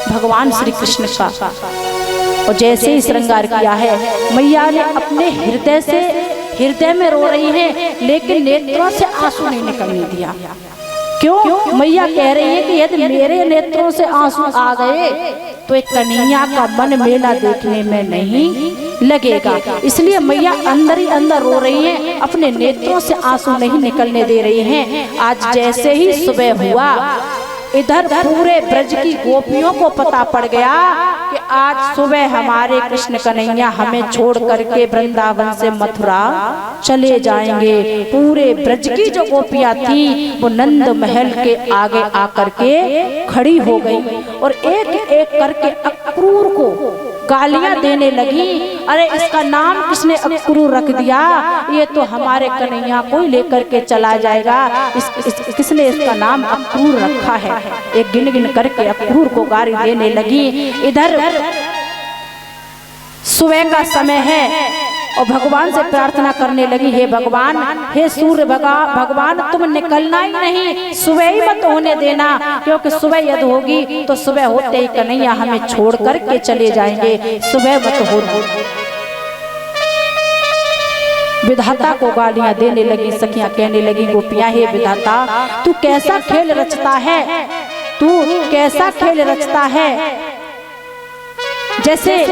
भगवान श्री कृष्ण का। और जैसे ही श्रृंगार किया है, मैया ने अपने हृदय में रो रही हैं, लेकिन नेत्रों से आंसू नहीं निकलने दिया। क्यों? मैया कह रही है कि यदि मेरे नेत्रों से आंसू आ गए तो एक कन्हैया का मन मेला देखने में नहीं लगेगा। इसलिए मैया अंदर ही अंदर रो रही हैं, अपने नेत्रों से आंसू नहीं निकलने दे रही हैं। आज जैसे ही सुबह हुआ, इधर पूरे ब्रज की गोपियों को पता पड़ गया कि आज सुबह हमारे कृष्ण कन्हैया हमें छोड़ करके वृंदावन से मथुरा चले जाएंगे। पूरे ब्रज की जो गोपियां थी वो नंद महल के आगे आकर के खड़ी हो गई और एक एक करके अक्रूर को गालियां देने लगी। अरे इसका नाम किसने अक्रूर रख दिया? ये तो हमारे कन्हैया को ही लेकर के चला जाएगा। किसने इसका नाम अक्रूर रखा है? एक गिन गिन करके अक्रूर को गाली देने लगी। इधर सुबह का समय है और भगवान से प्रार्थना करने लगी, हे भगवान, हे सूर्य भगवान, तुम निकलना ही नहीं, सुबह ही मत होने देना, क्योंकि सुबह यदि होगी तो सुबह होते ही कन्हैया हमें छोड़ करके चले जाएंगे, सुबह मत होना। विधाता को गालियां देने लगी। सखियां कहने लगी, गोपियां, हे विधाता, तू कैसा खेल रचता है, तू कैसा खेल रचता है। जैसे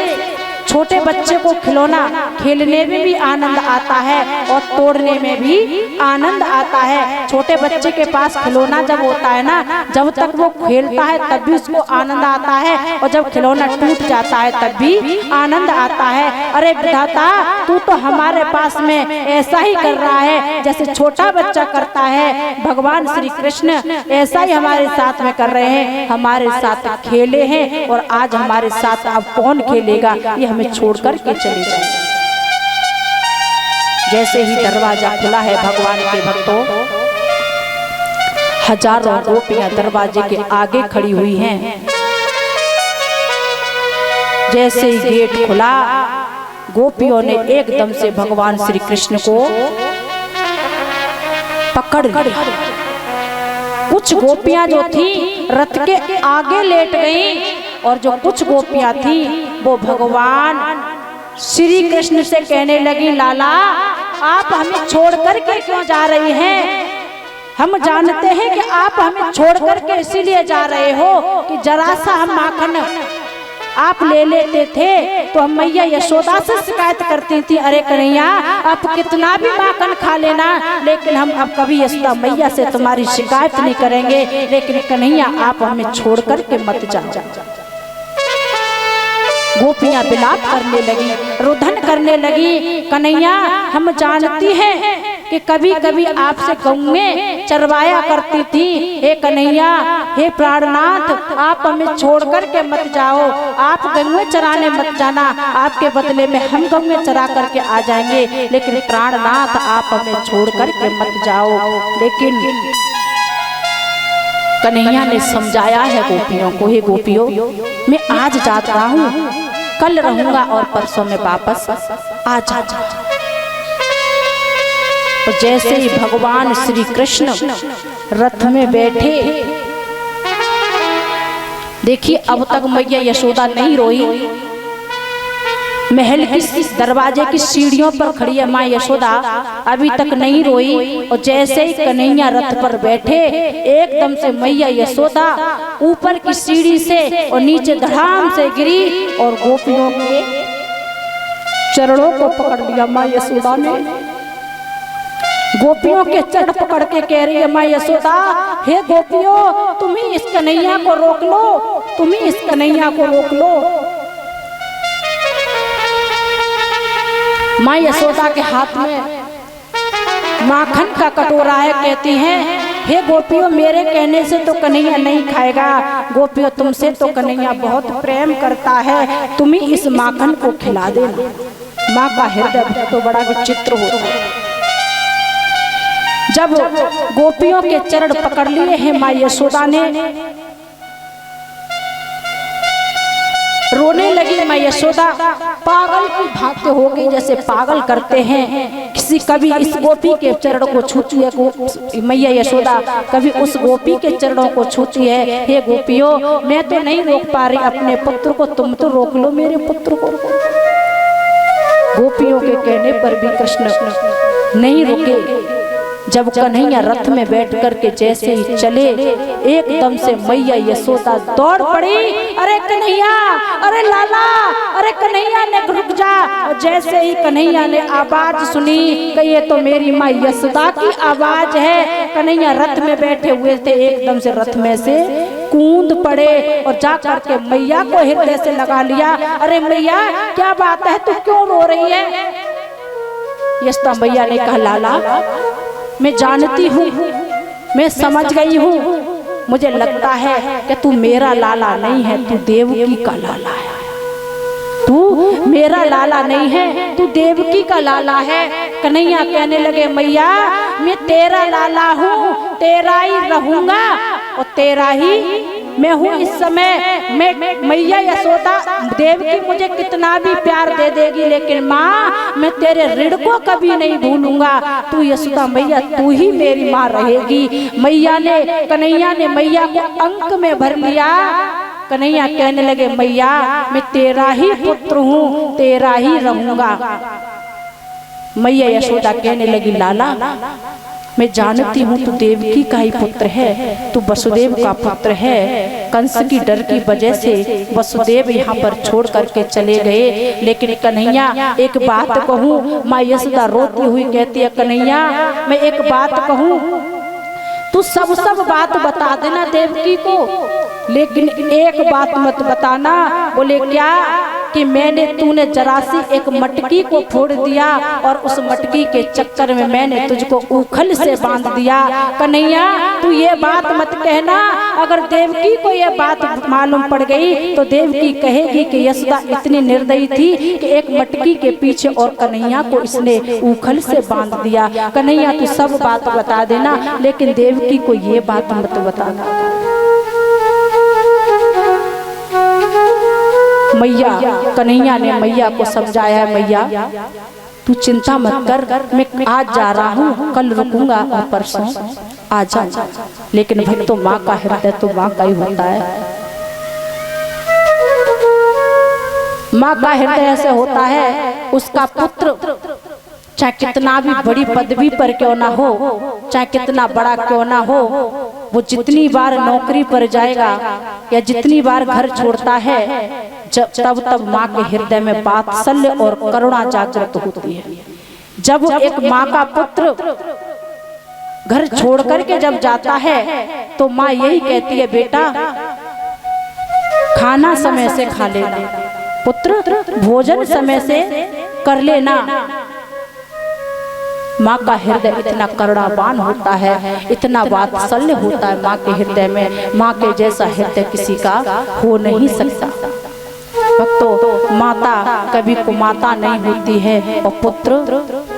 छोटे बच्चे को खिलौना खेलने में भी आनंद आता है और तोड़ने में भी आनंद आता है। छोटे बच्चे के पास खिलौना जब होता है ना, जब तक वो खेलता है तब भी उसको आनंद आता है, और जब खिलौना टूट जाता है तब भी आनंद आता है। अरे विधाता, तू तो हमारे पास में ऐसा ही कर रहा है जैसे छोटा बच्चा करता है। भगवान श्री कृष्ण ऐसा ही हमारे साथ में कर रहे हैं, हमारे साथ खेले हैं और आज हमारे साथ अब कौन खेलेगा, ये हमें छोड़ करके चले जाए। जैसे ही दरवाजा खुला है भगवान के भक्तों, हजारों गोपियां दरवाजे के आगे खड़ी हुई हैं। जैसे ही गेट खुला, गोपियों ने एकदम से भगवान श्री कृष्ण को पकड़ लिया। कुछ गोपियां जो थी रथ के आगे लेट गईं और जो कुछ गोपियां थी वो भगवान श्री कृष्ण से कहने लगी, लाला, आप हमें छोड़ करके क्यों जा रही हैं? हम जानते हैं कि आप हमें छोड़ करके इसीलिए जा रहे हो कि जरा सा हम माखन आप ले लेते थे तो हम मैया यशोदा से शिकायत करती थी, अरे कन्हैया आप कितना भी माखन खा लेना, लेकिन हम अब कभी यशोदा मैया से तुम्हारी शिकायत नहीं करेंगे। लेकिन कन्हैया आप हमें छोड़ करके मत जाओ। गोपियां विलाप करने लगी, रुदन करने लगी, कन्हैया हम जानती हैं कि कभी कभी आपसे गौएं चरवाया करती थी, हे कन्हैया, हे प्राणनाथ, आप हमें छोड़ करके मत जाओ, आप गौएं चराने मत जाना, आपके बदले में हम गौएं चरा करके आ जाएंगे, लेकिन प्राणनाथ आप हमें छोड़ करके मत जाओ। लेकिन कन्हैया ने समझाया है गोपियों को, हे गोपियों, मैं आज जाता हूँ, कल रहूंगा और परसों में वापस आ जाऊंगा। तो जैसे ही भगवान श्री कृष्ण रथ में बैठे, देखिए अब तक मैया यशोदा नहीं रोई, महल की दरवाजे की सीढ़ियों पर खड़ी है माँ यशोदा, अभी तक नहीं रोई। और जैसे ही कन्हैया रथ पर बैठे, एकदम से मैया यशोदा ऊपर की सीढ़ी से और नीचे धड़ाम से गिरी और गोपियों के चरणों को पकड़ लिया माँ यशोदा ने। गोपियों के चरण पकड़ के कह रही है माँ यशोदा, हे गोपियों, तुम ही इस कन्हैया को रोक लो, तुम ही इस कन्हैया को रोक लो। माँ यशोदा के हाथ में माखन का कटोरा है, कहती हैं, हे गोपियों, मेरे कहने से तो कन्हैया नहीं खाएगा, गोपियों तुमसे तो कन्हैया बहुत प्रेम करता है, तुम ही इस माखन को खिला देना। माँ का हृदय तो बड़ा विचित्र होता है। जब गोपियों के चरण पकड़ लिए हैं माँ यशोदा ने, रोने लगी माँ यशोदा, पागल की भांति हो गई, जैसे पागल करते हैं। किसी कभी इस गोपी के चरणों को छूती है मैया यशोदा, कभी उस गोपी के चरणों को छूती है। हे गोपियों, मैं तो नहीं रोक पा रही अपने पुत्र को, तुम तो रोक लो मेरे पुत्र को। गोपियों के कहने पर भी कृष्ण नहीं रुके। जब कन्हैया रथ में बैठ करके जैसे ही चले, एकदम से मैया यशोदा दौड़ पड़ी। अरे कन्हैया, अरे लाला, अरे कन्हैया ने रुक जा। जैसे ही कन्हैया ने आवाज सुनी कि ये तो मेरी माँ यशोदा की आवाज है, कन्हैया रथ में बैठे हुए थे, एकदम से रथ में से कूद पड़े और जा करके मैया को हृदय से लगा लिया। अरे मैया, क्या बात है, तू क्यों रो रही है? यशोदा मैया ने कहा, लाला, मैं जानती हूँ, मैं समझ गई हूँ, मुझे लगता है कि तू मेरा लाला नहीं है, तू देवकी का लाला है। तू मेरा लाला नहीं है, तू देवकी का लाला है। कन्हैया कहने लगे, मैया, मैं तेरा लाला हूँ, तेरा ही रहूंगा और तेरा ही मैं हूँ इस समय। मैं मैया यशोदा, देवकी मुझे कितना भी प्यार दे देगी, लेकिन माँ, मैं तेरे ऋण को कभी नहीं भूलूंगा। तू यशोदा मैया, तू ही मेरी माँ रहेगी। मैया ने, कन्हैया ने मैया को अंक में भर लिया। कन्हैया कहने लगे, मैया, मैं तेरा ही पुत्र हूँ, तेरा ही रहूंगा। मैया यशोदा कहने लगी, लाला, मैं जानती हूँ तू देवकी का ही पुत्र है, तू वसुदेव का पुत्र है। कंस की डर की वजह से वसुदेव यहाँ पर छोड़ करके चले गए। लेकिन कन्हैया, एक बात कहूँ, माँ यशोदा रोती हुई कहती है, कन्हैया, मैं एक बात कहूँ, तू सब बात बता देना देवकी को, लेकिन एक बात मत बताना। बोले, क्या? कि तूने जरा सी एक मटकी को फोड़ दिया और उस मटकी के चक्कर में मैंने तुझको उखल से बांध दिया। कन्हैया, तू ये बात मत कहना, अगर देवकी को ये बात मालूम पड़ गई तो देवकी कहेगी कि यशोदा इतनी निर्दयी थी कि एक मटकी के पीछे और कन्हैया को इसने उखल से बांध दिया। कन्हैया, तू सब बात बता देना, लेकिन देवकी को ये बात मत बताना। मैया, कन्हैया ने मैया को समझाया, मैया, तू चिंता मत कर, मैं आज जा रहा हूँ, कल रुकूंगा और परसों आ जाऊंगा। लेकिन भक्तों, माँ का हृदय तो माँ का ही होता है। माँ का हृदय ऐसे होता है, उसका पुत्र चाहे कितना भी बड़ी पदवी पर क्यों ना हो, चाहे कितना बड़ा क्यों ना हो, वो जितनी बार नौकरी पर जाएगा या जितनी बार घर छोड़ता है, तब माँ के हृदय में वात्सल्य और करुणा जागृत होती है। जब एक माँ का पुत्र घर छोड़ करके जब जाता है तो माँ यही कहती है, बेटा, खाना समय से खा लेना, पुत्र भोजन समय से कर लेना। माँ का हृदय इतना करुणावान होता है, इतना वात्सल्य होता है माँ के हृदय में, माँ के जैसा हृदय किसी का हो नहीं सकता। भक्तों, माता कभी को माता नहीं होती है और पुत्र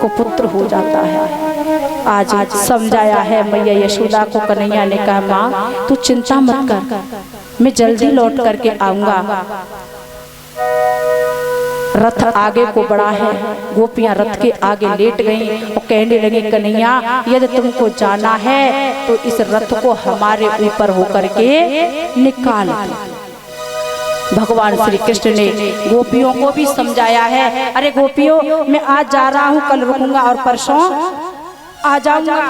को पुत्र हो जाता है। आज समझाया है मैया यशोदा को। कन्हैया ने कहा, माँ, तू चिंता मत कर, मैं जल्दी लौट करके आऊंगा। रथ आगे को बढ़ा है, गोपियां रथ के आगे लेट गईं और कहने लगी, कन्हैया, यदि तुमको जाना है तो इस रथ को हमारे ऊपर होकर के निकाल दो। भगवान श्री कृष्ण ने गोपियों को भी समझाया है, अरे गोपियों, मैं आज जा रहा हूँ, कल रुकूंगा और परसों आ जाऊंगा।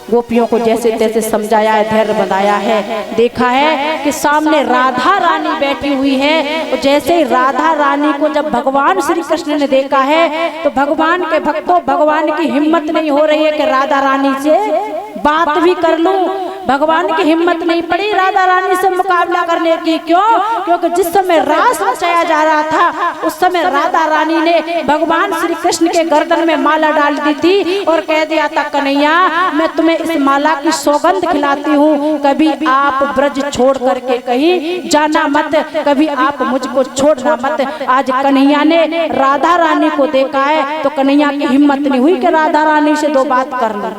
गोपियों को जैसे तैसे समझाया है, धैर्य बनाया है। देखा है कि सामने राधा रानी बैठी हुई है, और जैसे ही राधा रानी को जब भगवान श्री कृष्ण ने देखा है तो भगवान के भक्तों, भगवान की हिम्मत नहीं हो रही है कि राधा रानी से बात भी कर लूं। भगवान की हिम्मत नहीं पड़ी राधा रानी से मुकाबला करने की। क्यों? क्योंकि जिस समय रास रचाया जा रहा था उस समय राधा रानी ने भगवान श्री कृष्ण के गर्दन में माला डाल दी थी और कह दिया था, कन्हैया, मैं तुम्हें इस माला की सौगंध खिलाती हूँ, कभी आप ब्रज छोड़ करके कहीं जाना मत, कभी आप मुझको छोड़ना मत। आज कन्हैया ने राधा रानी को देखा है तो कन्हैया की हिम्मत नहीं हुई कि राधा रानी से दो बात कर लो।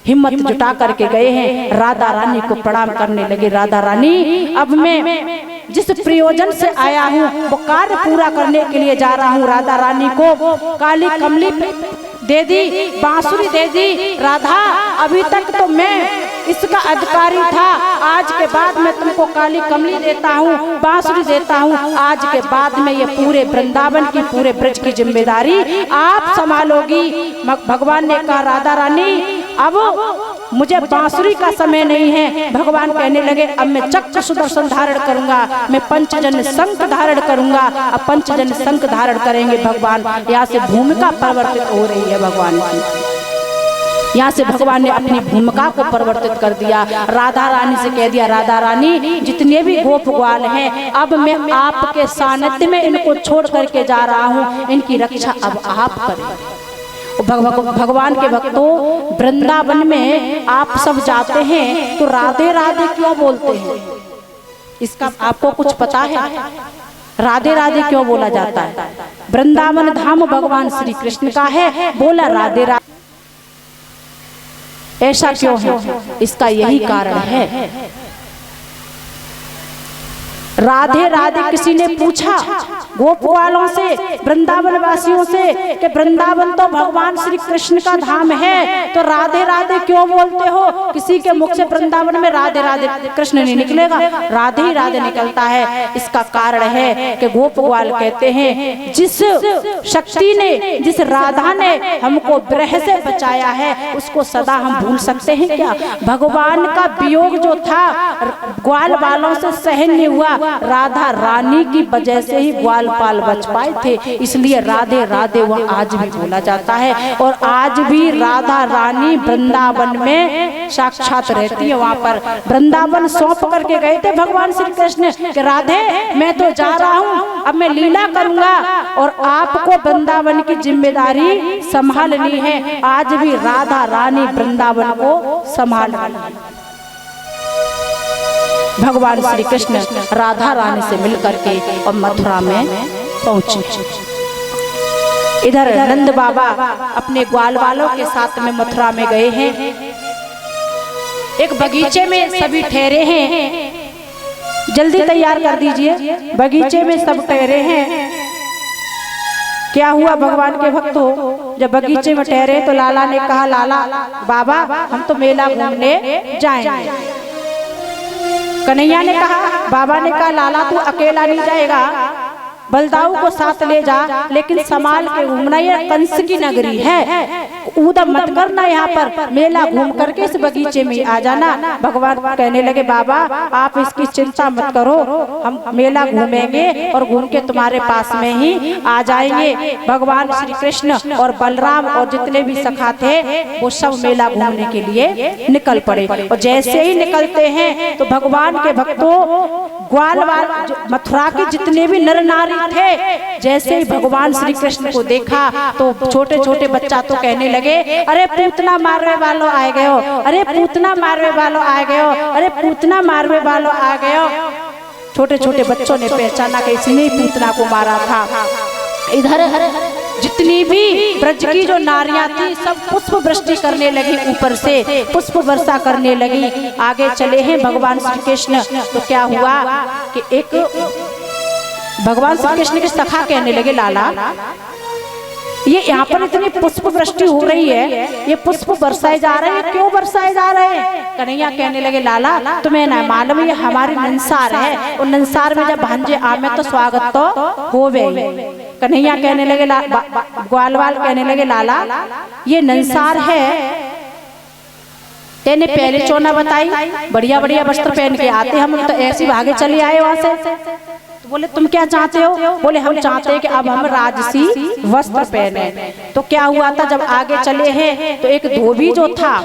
हिम्मत जुटा करके गए हैं, राधा रानी को प्रणाम करने लगे। राधा रानी, अब मैं जिस प्रयोजन से आया हूँ वो कार्य पूरा करने के लिए जा रहा हूँ। राधा रानी को काली कमली दे दी, बांसुरी दे दी। राधा अभी तक तो मैं इसका अधिकारी था, आज के बाद मैं तुमको काली कमली देता हूँ, बांसुरी देता हूँ। आज के बाद में ये पूरे वृंदावन की, पूरे ब्रज की जिम्मेदारी आप संभालोगी। भगवान ने कहा राधा रानी अब मुझे बांसुरी का समय नहीं है। भगवान कहने लगे अब मैं चक्र सुदर्शन धारण करूंगा, मैं पंचजन्य शंख धारण करूंगा। अब पंचजन्य शंख धारण करेंगे भगवान। यहाँ से भूमिका परिवर्तित हो रही है भगवान की। यहाँ से भगवान ने अपनी भूमिका को परिवर्तित कर दिया। राधा रानी से कह दिया राधा रानी जितने भी गोप ग्वाल हैं अब मैं आपके सानिध्य में इनको छोड़ करके जा रहा हूँ, इनकी रक्षा अब आप करें। भगवान के भक्तों वृंदावन में आप सब जाते हैं तो राधे राधे क्यों बोलते हैं? इसका आपको कुछ पता है? राधे राधे क्यों बोला जाता है? वृंदावन धाम भगवान श्री कृष्ण का है, बोला राधे राधे। ऐसा क्यों है? इसका यही कारण है। राधे राधे किसी ने पूछा गोप वालों से, वृंदावन वासियों से कि वृंदावन तो भगवान श्री कृष्ण का धाम है, तो राधे राधे क्यों बोलते हो? किसी के मुख से वृंदावन में राधे राधे कृष्ण नहीं निकलेगा, राधे ही राधे निकलता है। इसका कारण है कि गोप ग्वाल कहते हैं जिस शक्ति ने, जिस राधा ने हमको विरह से बचाया है उसको सदा हम भूल सकते हैं क्या? भगवान का वियोग जो था ग्वाल वालों से सहन नहीं हुआ, राधा रानी की वजह से ही ग्वाल पाल बच पाए थे। इसलिए राधे राधे वह आज भी बोला जाता है। और आज भी राधा रानी वृंदावन में साक्षात रहती है। वहाँ पर वृंदावन सौंप करके गए थे भगवान श्री कृष्ण कि राधे मैं तो जा रहा हूँ, अब मैं लीला करूंगा और आपको वृंदावन की जिम्मेदारी संभालनी है। आज भी राधा रानी वृंदावन को संभाल रही है। भगवान श्री कृष्ण राधा रानी से मिलकर के और मथुरा में पहुंचे। इधर नंद बाबा अपने ग्वाल वालों के साथ में मथुरा में गए हैं। एक बगीचे में सभी ठहरे हैं, जल्दी तैयार कर दीजिए। बगीचे में सब ठहरे हैं। क्या हुआ भगवान के भक्तों, जब बगीचे में ठहरे तो लाला ने कहा लाला बाबा हम तो मेला घूमने जाएंगे। कन्हैया ने कहा, बाबा ने कहा लाला तू अकेला नहीं जाएगा, बलदाऊ को साथ ले जा, लेकिन संभाल के घूमना, ये कंस की नगरी है, उदम मत करना, यहाँ पर मेला घूम करके इस बगीचे में आ जाना। भगवान कहने लगे बाबा आप इसकी चिंता मत करो, हम मेला घूमेंगे और घूम के तुम्हारे पास में ही आ जाएंगे। भगवान श्री कृष्ण और बलराम और जितने भी सखा थे वो सब मेला घूमने के लिए निकल पड़े। और जैसे ही निकलते हैं तो भगवान के भक्तों ग्वाल मथुरा के जितने भी नर नारी थे, जैसे ही भगवान श्री कृष्ण को देखा तो छोटे छोटे बच्चा तो कहने लगे अरे पूतना मारवे वालों आ गए हो, अरे पूतना मारवे वालों आ गए हो, अरे पूतना मारवे वालों आ गए हो। छोटे छोटे बच्चों ने पहचाना कि इसने ही पूतना को मारा था। इधर जितनी भी ब्रज की जो नारियां थी सब पुष्प वृष्टि करने लगी, ऊपर से पुष्प वर्षा करने लगी। आगे चले हैं भगवान श्री कृष्ण, तो क्या हुआ कि एक भगवान श्री कृष्ण के सखा कहने लगे लाला ये यहाँ पर इतनी पुष्प वृष्टि हो रही है, ये पुष्प बरसाए जा रहे हैं, क्यों बरसाए जा रहे हैं? कन्हैया कहने लगे लाला तुम्हें ना मालूम ये हमारी नंसार है, और नंसार में जब भांजे आमे तो स्वागत तो हो गई। कन्हैया कहने लगे ग्वालवाल कहने लगे लाला ये नंसार है, तेने पहले चोना बताई, बढ़िया बढ़िया वस्त्र पहन के आते, हम तो ऐसे भागे चले आए वहां से। तो बोले तुम क्या चाहते हो? बोले हम चाहते हैं कि अब हम राजसी वस्त्र पहने। तो क्या हुआ था जब आगे चले हैं तो एक धोबी जो था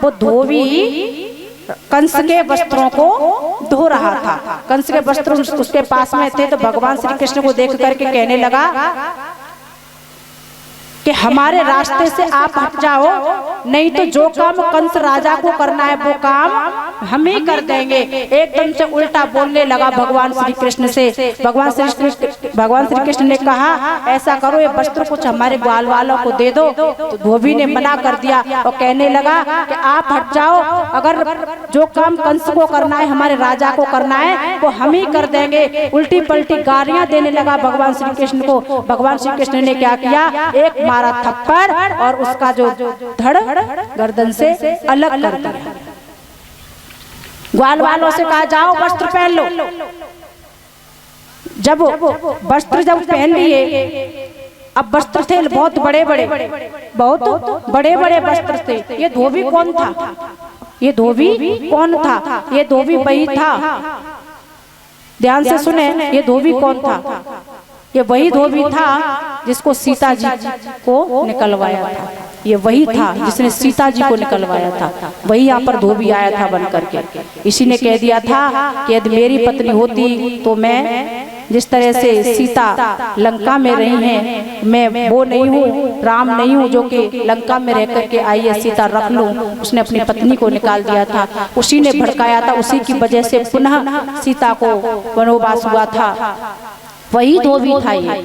वो धोबी कंस के वस्त्रों को धो रहा था। कंस के वस्त्र उसके पास में थे, तो भगवान श्री कृष्ण को देख करके कहने लगा कि हमारे रास्ते से आप हट जाओ, नहीं तो जो काम कंस राजा को करना है वो काम हम ही कर देंगे। एकदम से उल्टा बोलने लगा भगवान श्री कृष्ण से। भगवान श्री कृष्ण ने कहा ऐसा करो, ये वस्त्र कुछ हमारे ग्वाल वालों को दे दो। तो धोबी ने मना कर दिया और कहने लगा कि आप हट जाओ, अगर जो काम कंस को करना है, हमारे राजा को करना है, वो हम ही कर देंगे। उल्टी पलटी गालियां देने लगा भगवान श्री कृष्ण को। भगवान श्री कृष्ण ने क्या किया, एक मारा थप्पड़ और उसका जो धड़ गर्दन से अलग कर दिया। ग्वाल वालों से कहा जाओ वस्त्र पहन लो। जब वस्त्र पहन लिए, अब वस्त्र थे बहुत बड़े बड़े वस्त्र थे। ये धोबी कौन था? ये धोबी कौन था? ये धोबी वही था, ध्यान से सुने, ये धोबी कौन था? ये वही धोबी था जिसको सीता जी को निकलवाया था। ये वही था जिसने सीता जी को निकलवाया था। वही यहाँ पर धोबी आया था बन करके। इसी ने कह दिया था कि यदि मेरी पत्नी होती तो मैं जिस तरह से सीता लंका में रही हैं, मैं वो नहीं हूँ, राम नहीं हूँ जो कि लंका में रह करके आई है, सीता रख लूँ। उसने अपनी पत्नी को निकाल दिया था, उसी ने भड़काया था, उसी की वजह से पुनः सीता को वनवास हुआ था। वही धोबी था ये।